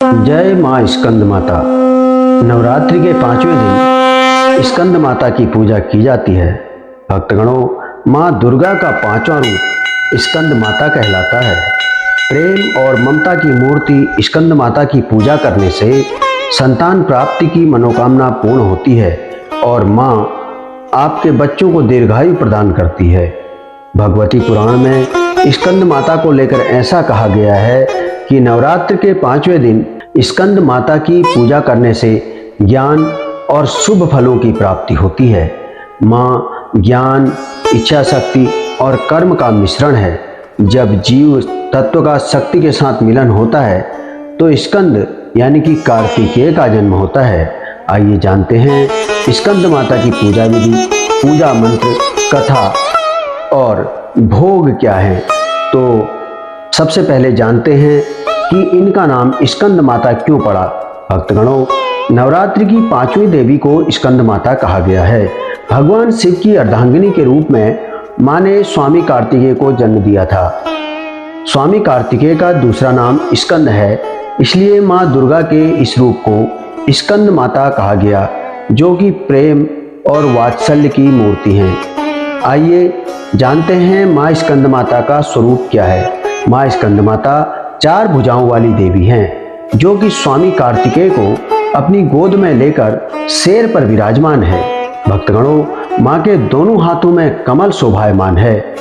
जय माँ स्कंद माता। नवरात्रि के 5वें दिन स्कंद माता की पूजा की जाती है। भक्तगणों, माँ दुर्गा का 5वां रूप स्कंद माता कहलाता है। प्रेम और ममता की मूर्ति स्कंद माता की पूजा करने से संतान प्राप्ति की मनोकामना पूर्ण होती है और माँ आपके बच्चों को दीर्घायु प्रदान करती है। भगवती पुराण में स्कंद माता को लेकर ऐसा कहा गया है कि नवरात्र के 5वें दिन स्कंद माता की पूजा करने से ज्ञान और शुभ फलों की प्राप्ति होती है। माँ ज्ञान, इच्छा शक्ति और कर्म का मिश्रण है। जब जीव तत्व का शक्ति के साथ मिलन होता है तो स्कंद यानी कि कार्तिकेय का जन्म होता है। आइए जानते हैं स्कंद माता की पूजा विधि, पूजा मंत्र, कथा और भोग क्या है। तो सबसे पहले जानते हैं कि इनका नाम स्कंद माता क्यों पड़ा। भक्तगणों, नवरात्रि की 5वीं देवी को स्कंद माता कहा गया है। भगवान शिव की अर्धांगिनी के रूप में माँ ने स्वामी कार्तिकेय को जन्म दिया था। स्वामी कार्तिकेय का दूसरा नाम स्कंद है, इसलिए माँ दुर्गा के इस रूप को स्कंद माता कहा गया, जो कि प्रेम और वात्सल्य की मूर्ति है। आइए जानते हैं माँ स्कंद माता का स्वरूप क्या है। माँ स्कंद माता 4 भुजाओं वाली देवी हैं, जो कि स्वामी कार्तिकेय को अपनी गोद में लेकर शेर पर विराजमान है। भक्तगणों, माँ के दोनों हाथों में कमल शोभायमान है।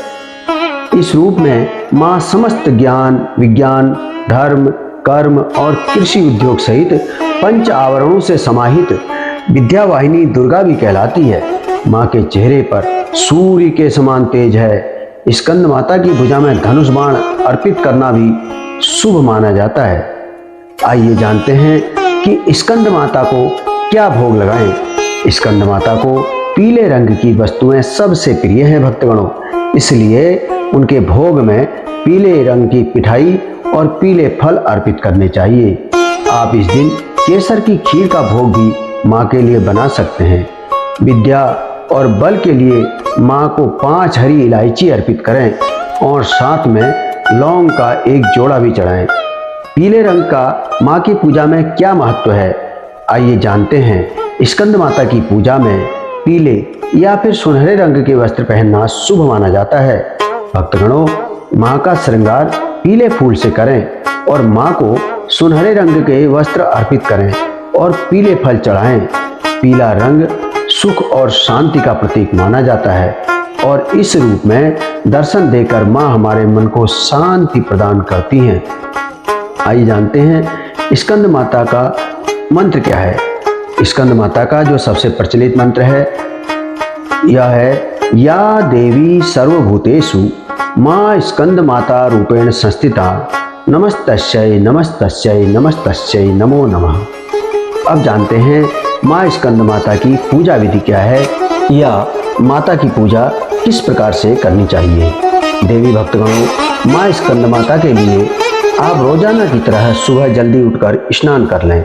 इस रूप में माँ समस्त ज्ञान, विज्ञान, धर्म, कर्म और कृषि उद्योग सहित 5 आवरणों से समाहित विद्यावाहिनी दुर्गा भी कहलाती है। माँ के चेहरे पर सूर्य के समान तेज है। स्कंद माता की भुजा में धनुष बाण अर्पित करना भी शुभ माना जाता है। आइए जानते हैं कि स्कंद माता को क्या भोग लगाएं। स्कंद माता को पीले रंग की वस्तुएं सबसे प्रिय हैं भक्तगणों, इसलिए उनके भोग में पीले रंग की मिठाई और पीले फल अर्पित करने चाहिए। आप इस दिन केसर की खीर का भोग भी माँ के लिए बना सकते हैं। विद्या और बल के लिए माँ को 5 हरी इलायची अर्पित करें और साथ में लौंग का एक जोड़ा भी चढ़ाएं। पीले रंग का माँ की पूजा में क्या महत्व है, आइए जानते हैं। स्कंद माता की पूजा में पीले या फिर सुनहरे रंग के वस्त्र पहनना शुभ माना जाता है। भक्तगणों, माँ का श्रृंगार पीले फूल से करें और माँ को सुनहरे रंग के वस्त्र अर्पित करें और पीले फल चढ़ाएं। पीला रंग सुख और शांति का प्रतीक माना जाता है और इस रूप में दर्शन देकर माँ हमारे मन को शांति प्रदान करती हैं। आइए जानते हैं स्कंद माता का मंत्र क्या है। स्कंद माता का जो सबसे प्रचलित मंत्र है यह है, या देवी सर्वभूतेषु माँ स्कंद माता रूपेण संस्थिता, नमस्तस्यै नमस्तस्यै नमस्तस्यै नमो नमः। अब जानते हैं माँ स्कंद माता की पूजा विधि क्या है या माता की पूजा किस प्रकार से करनी चाहिए। देवी भक्तगणों, माँ स्कंद माता के लिए आप रोजाना की तरह सुबह जल्दी उठकर स्नान कर लें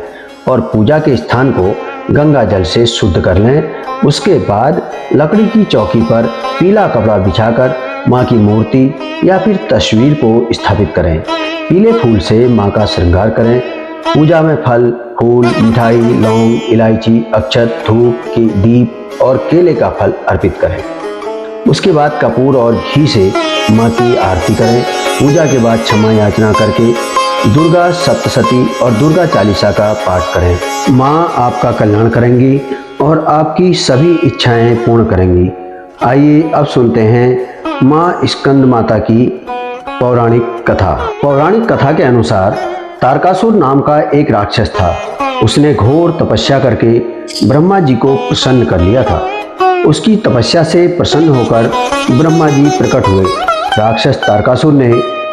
और पूजा के स्थान को गंगा जल से शुद्ध कर लें। उसके बाद लकड़ी की चौकी पर पीला कपड़ा बिछाकर माँ की मूर्ति या फिर तस्वीर को स्थापित करें। पीले फूल से माँ का श्रृंगार करें। पूजा में फल, फूल, मिठाई, लौंग, इलायची, अक्षत, धूप की दीप और केले का फल अर्पित करें। उसके बाद कपूर और घी से माँ की आरती करें। पूजा के बाद क्षमा याचना करके दुर्गा सप्तशती और दुर्गा चालीसा का पाठ करें। माँ आपका कल्याण करेंगी और आपकी सभी इच्छाएं पूर्ण करेंगी। आइए अब सुनते हैं माँ स्कंद माता की पौराणिक कथा। पौराणिक कथा के अनुसार तारकासुर नाम का एक राक्षस था। उसने घोर तपस्या करके ब्रह्मा जी को प्रसन्न कर लिया था। उसकी तपस्या से प्रसन्न होकर ब्रह्मा जी प्रकट हुए। राक्षस तारकासुर ने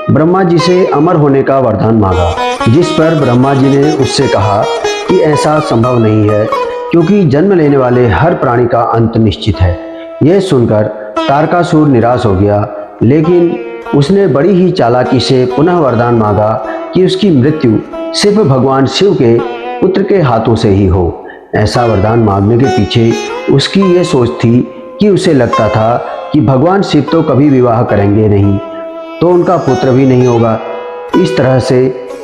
ब्रह्मा जी से अमर होने का वरदान मांगा, जिस पर ब्रह्मा जी ने उससे कहा कि ऐसा संभव नहीं है, क्योंकि जन्म लेने वाले हर प्राणी का अंत निश्चित है। यह सुनकर तारकासुर निराश हो गया, लेकिन उसने बड़ी ही चालाकी से पुनः वरदान मांगा कि उसकी मृत्यु सिर्फ भगवान शिव के पुत्र के हाथों से ही हो। ऐसा वरदान मांगने के पीछे उसकी ये सोच थी कि उसे लगता था कि भगवान शिव तो कभी विवाह करेंगे नहीं, तो उनका पुत्र भी नहीं होगा। इस तरह से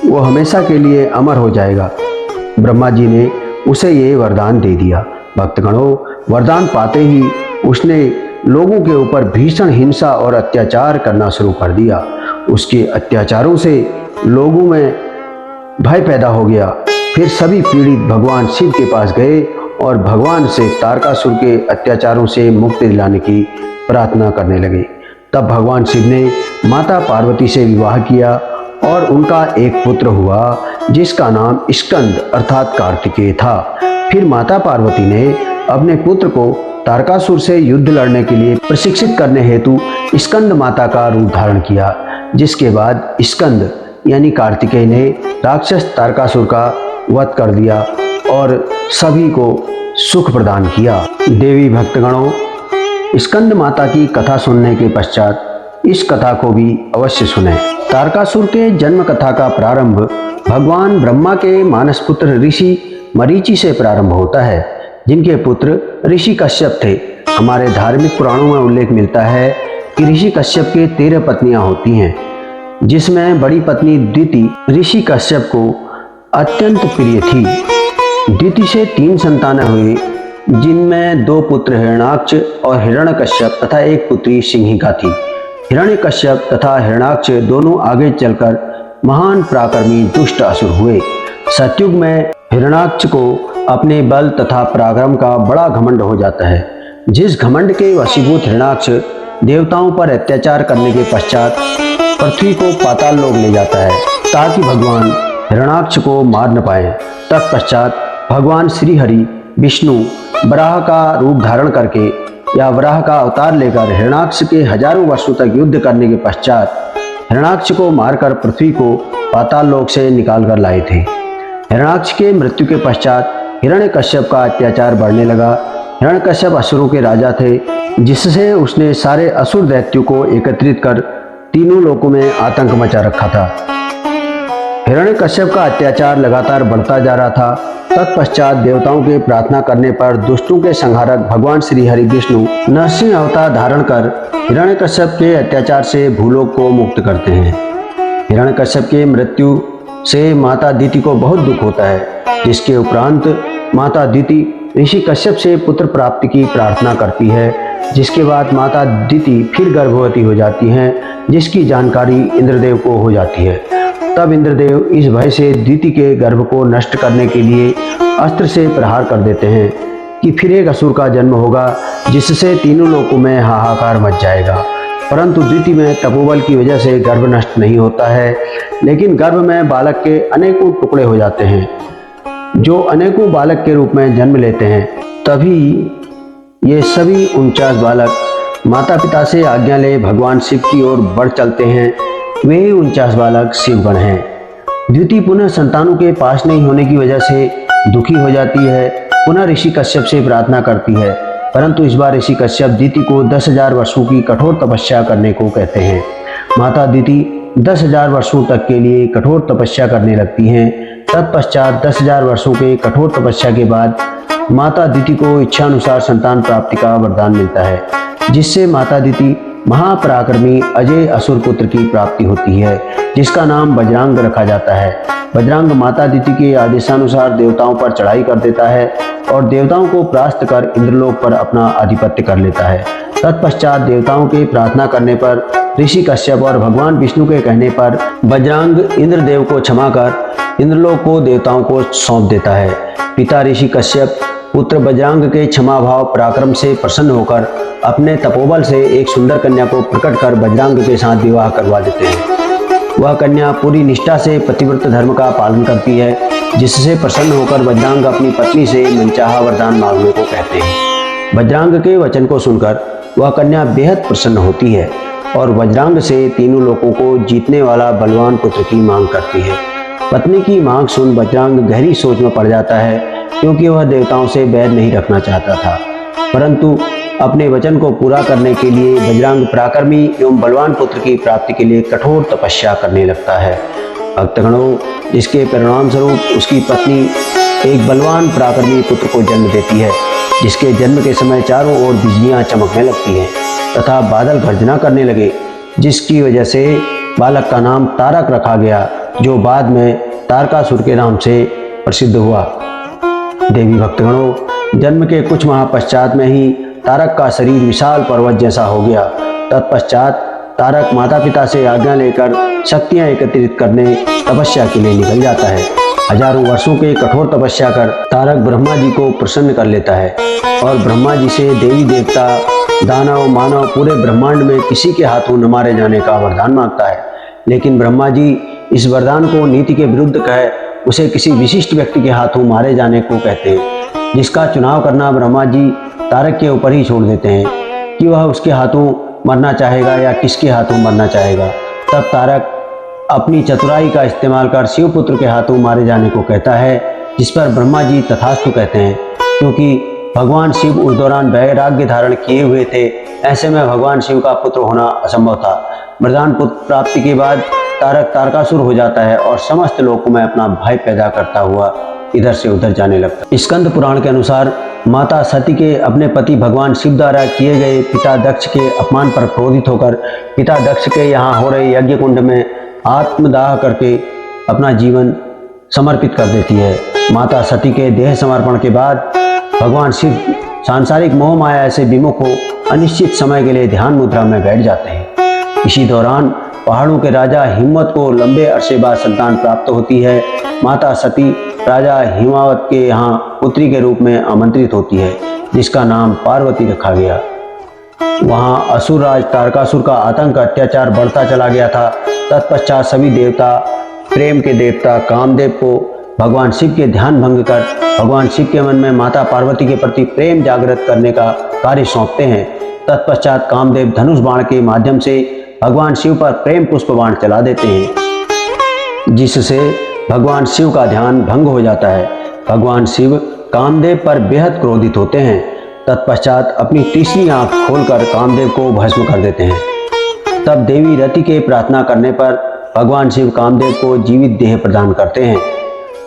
वो हमेशा के लिए अमर हो जाएगा। ब्रह्मा जी ने उसे ये वरदान दे दिया। भक्तगणों, वरदान पाते ही उसने लोगों के ऊपर भीषण हिंसा और अत्याचार करना शुरू कर दिया। उसके अत्याचारों से लोगों में भय पैदा हो गया। फिर सभी पीड़ित भगवान शिव के पास गए और भगवान से तारकासुर के अत्याचारों से मुक्ति दिलाने की प्रार्थना करने लगे। तब भगवान शिव ने माता पार्वती से विवाह किया और उनका एक पुत्र हुआ जिसका नाम स्कंद अर्थात कार्तिकेय था। फिर माता पार्वती ने अपने पुत्र को तारकासुर से युद्ध लड़ने के लिए प्रशिक्षित करने हेतु स्कंद माता का रूप धारण किया, जिसके बाद स्कंद यानी कार्तिकेय ने राक्षस तारकासुर का वध कर दिया और सभी को सुख प्रदान किया। देवी भक्तगणों, स्कंद माता की कथा सुनने के पश्चात इस कथा को भी अवश्य सुनें। तारकासुर के जन्म कथा का प्रारंभ भगवान ब्रह्मा के मानस पुत्र ऋषि मरीचि से प्रारंभ होता है, जिनके पुत्र ऋषि कश्यप थे। हमारे धार्मिक पुराणों में उल्लेख मिलता है कि ऋषि कश्यप के 13 पत्नियां होती हैं, जिसमें बड़ी पत्नी दिति ऋषि कश्यप को अत्यंत प्रिय थी। दिति से 3 संतानें हुई, जिनमें 2 पुत्र हिरण्याक्ष और हिरण्यकश्यप तथा एक पुत्री सिंहिका थी। हिरण्यकश्यप तथा हिरण्याक्ष दोनों आगे चलकर महान पराक्रमी दुष्ट असुर हुए। सतयुग में हिरण्याक्ष को अपने बल तथा पराक्रम का बड़ा घमंड हो जाता है। जिस घमंड के वशीभूत हिरण्याक्ष देवताओं पर अत्याचार करने के पश्चात पृथ्वी को पाताल लोक ले जाता है ताकि भगवान हिरण्याक्ष को मार न पाए। तत्पश्चात भगवान श्री हरि विष्णु वराह का रूप धारण करके या वराह का अवतार लेकर हिरण्याक्ष के हजारों वर्षों तक युद्ध करने के पश्चात हिरण्याक्ष को मारकर पृथ्वी को पाताल लोक से निकाल कर लाए थे। हिरण्याक्ष के मृत्यु के पश्चात हिरण्यकश्यप का अत्याचार बढ़ने लगा। हिरण्यकश्यप असुरों के राजा थे, जिससे उसने सारे असुर दैत्यों को एकत्रित कर तीनों लोकों में आतंक मचा रखा था। हिरण्यकश्यप का अत्याचार लगातार बढ़ता जा रहा था। तत्पश्चात देवताओं के प्रार्थना करने पर दुष्टों के संहारक भगवान श्री हरि विष्णु नरसिंह अवतार धारण कर हिरण्यकश्यप के अत्याचार से भूलोक को मुक्त करते हैं। हिरण्यकश्यप के मृत्यु से माता दिति को बहुत दुख होता है, जिसके उपरांत माता दिति ऋषि कश्यप से पुत्र प्राप्ति की प्रार्थना करती है। जिसके बाद माता दिति फिर गर्भवती हो जाती हैं, जिसकी जानकारी इंद्रदेव को हो जाती है। तब इंद्रदेव इस भय से दिति के गर्भ को नष्ट करने के लिए अस्त्र से प्रहार कर देते हैं कि फिर एक असुर का जन्म होगा, जिससे तीनों लोकों में हाहाकार मच जाएगा। परंतु दिति में तपोबल की वजह से गर्भ नष्ट नहीं होता है, लेकिन गर्भ में बालक के अनेकों टुकड़े हो जाते हैं, जो अनेकों बालक के रूप में जन्म लेते हैं। तभी ये सभी 49 बालक माता पिता से आज्ञा ले भगवान शिव की ओर बढ़ चलते हैं। वे 49 बालक शिवगण हैं। द्वितीय पुनः संतानों के पास नहीं होने की वजह से दुखी हो जाती है। पुनः ऋषि कश्यप से प्रार्थना करती है, परंतु इस बार ऋषि कश्यप दिति को 10,000 वर्षों की कठोर तपस्या करने को कहते हैं। माता दिति 10,000 वर्षों तक के लिए कठोर तपस्या करने लगती हैं। तत्पश्चात 10,000 वर्षों के कठोर तपस्या के बाद माता दिति को इच्छानुसार संतान प्राप्ति का वरदान मिलता है, जिससे माता दिति महापराक्रमी अजय असुर पुत्र की प्राप्ति होती है, जिसका नाम बजरंग रखा जाता है। बजरंग माता दिति के आदेशानुसार देवताओं पर चढ़ाई कर देता है और देवताओं को परास्त कर इंद्रलोक पर अपना आधिपत्य कर लेता है। तत्पश्चात देवताओं के प्रार्थना करने पर ऋषि कश्यप और भगवान विष्णु के कहने पर बजरंग इंद्रदेव को क्षमा कर इंद्रलोक को देवताओं को सौंप देता है। पिता ऋषि कश्यप पुत्र बजरंग के क्षमा भाव पराक्रम से प्रसन्न होकर अपने तपोबल से एक सुंदर कन्या को प्रकट कर बजरंग के साथ विवाह करवा देते हैं। वह कन्या पूरी निष्ठा से पतिव्रत धर्म का पालन करती है, जिससे प्रसन्न होकर बजरंग अपनी पत्नी से मनचाहा वरदान मांगने को कहते हैं। बजरंग के वचन को सुनकर वह कन्या बेहद प्रसन्न होती है और बजरंग से तीनों लोगों को जीतने वाला बलवान पुत्र की मांग करती है। पत्नी की मांग सुन बजरंग गहरी सोच में पड़ जाता है, क्योंकि वह देवताओं से बैर नहीं रखना चाहता था। परंतु अपने वचन को पूरा करने के लिए बजरंग पराक्रमी एवं बलवान पुत्र की प्राप्ति के लिए कठोर तपस्या करने लगता है। भक्तगणों, इसके परिणाम स्वरूप उसकी पत्नी एक बलवान पराक्रमी पुत्र को जन्म देती है, जिसके जन्म के समय चारों ओर बिजलियां चमकने लगती हैं तथा बादल गर्जना करने लगे, जिसकी वजह से बालक का नाम तारक रखा गया, जो बाद में तारकासुर के नाम से प्रसिद्ध हुआ। देवी भक्तगणों, जन्म के कुछ माह पश्चात में ही तारक का शरीर विशाल पर्वत जैसा हो गया। तत्पश्चात तारक माता पिता से आज्ञा लेकर शक्तियां एकत्रित करने तपस्या के लिए निकल जाता है। हजारों वर्षों के कठोर तपस्या कर तारक ब्रह्मा जी को प्रसन्न कर लेता है और ब्रह्मा जी से देवी देवता, दानव, मानव पूरे ब्रह्मांड में किसी के हाथों न मारे जाने का वरदान मांगता है। लेकिन ब्रह्मा जी इस वरदान को नीति के विरुद्ध कह उसे किसी विशिष्ट व्यक्ति के हाथों मारे जाने को कहते हैं, जिसका चुनाव करना ब्रह्मा जी तारक के ऊपर ही छोड़ देते हैं कि वह उसके हाथों मरना चाहेगा या किसके हाथों मरना चाहेगा। तब तारक अपनी चतुराई का इस्तेमाल कर शिवपुत्र के हाथों मारे जाने को कहता है, जिस पर ब्रह्मा जी तथास्तु कहते हैं, क्योंकि भगवान शिव उस दौरान वैराग्य धारण किए हुए थे। ऐसे में भगवान शिव का पुत्र होना असंभव था। वरदान पुत्र प्राप्ति के बाद तारक तारकासुर हो जाता है और समस्त लोकों में अपना भय पैदा करता हुआ इधर से उधर जाने लगता है। स्कंद पुराण के अनुसार माता सती के अपने पति भगवान शिव द्वारा किए गए पिता दक्ष के अपमान पर क्रोधित होकर पिता दक्ष के यहाँ हो रहे यज्ञ कुंड में आत्मदाह करके अपना जीवन समर्पित कर देती है। माता सती के देह समर्पण के बाद भगवान शिव सांसारिक मोह माया से विमुख हो अनिश्चित समय के लिए ध्यान मुद्रा में बैठ जाते हैं। इसी दौरान पहाड़ों के राजा हिमवत को लंबे अरसे बाद संतान प्राप्त होती है। माता सती राजा हिमावत के यहाँ पुत्री के रूप में आमंत्रित होती है, जिसका नाम पार्वती रखा गया। वहाँ असुरराज तारकासुर का आतंक अत्याचार बढ़ता चला गया था। तत्पश्चात सभी देवता प्रेम के देवता कामदेव को भगवान शिव के ध्यान भंग कर भगवान शिव के मन में माता पार्वती के प्रति प्रेम जागृत करने का कार्य सौंपते हैं। तत्पश्चात कामदेव धनुष बाण के माध्यम से भगवान शिव पर प्रेम पुष्प बाण चला देते हैं, जिससे भगवान शिव का ध्यान भंग हो जाता है। भगवान शिव कामदेव पर बेहद क्रोधित होते हैं। तत्पश्चात अपनी तीसरी आंख खोलकर कामदेव को भस्म कर देते हैं। तब देवी रति के प्रार्थना करने पर भगवान शिव कामदेव को जीवित देह प्रदान करते हैं।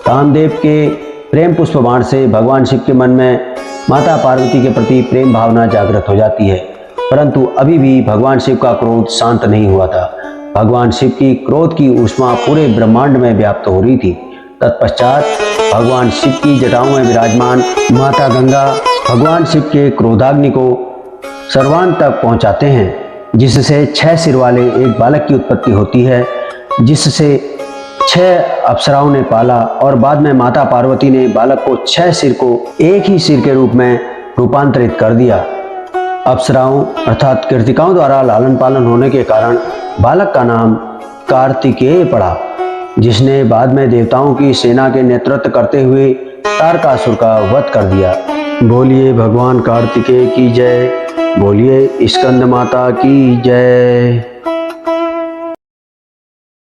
कामदेव के प्रेम पुष्प बाण से भगवान शिव के मन में माता पार्वती के प्रति प्रेम भावना जागृत हो जाती है, परंतु अभी भी भगवान शिव का क्रोध शांत नहीं हुआ था। भगवान शिव की क्रोध की ऊष्मा पूरे ब्रह्मांड में व्याप्त हो रही थी। तत्पश्चात भगवान शिव की जटाओं में विराजमान माता गंगा भगवान शिव के क्रोधाग्नि को सर्वांत तक पहुंचाते हैं, जिससे 6 सिर वाले एक बालक की उत्पत्ति होती है, जिससे 6 अप्सराओं ने पाला और बाद में माता पार्वती ने बालक को 6 सिर को एक ही सिर के रूप में रूपांतरित कर दिया। अप्सराओं अर्थात कृतिकाओं द्वारा लालन पालन होने के कारण बालक का नाम कार्तिकेय पड़ा, जिसने बाद में देवताओं की सेना के नेतृत्व करते हुए तारकासुर का वध कर दिया। बोलिए भगवान कार्तिकेय की जय, बोलिए स्कंद माता की जय।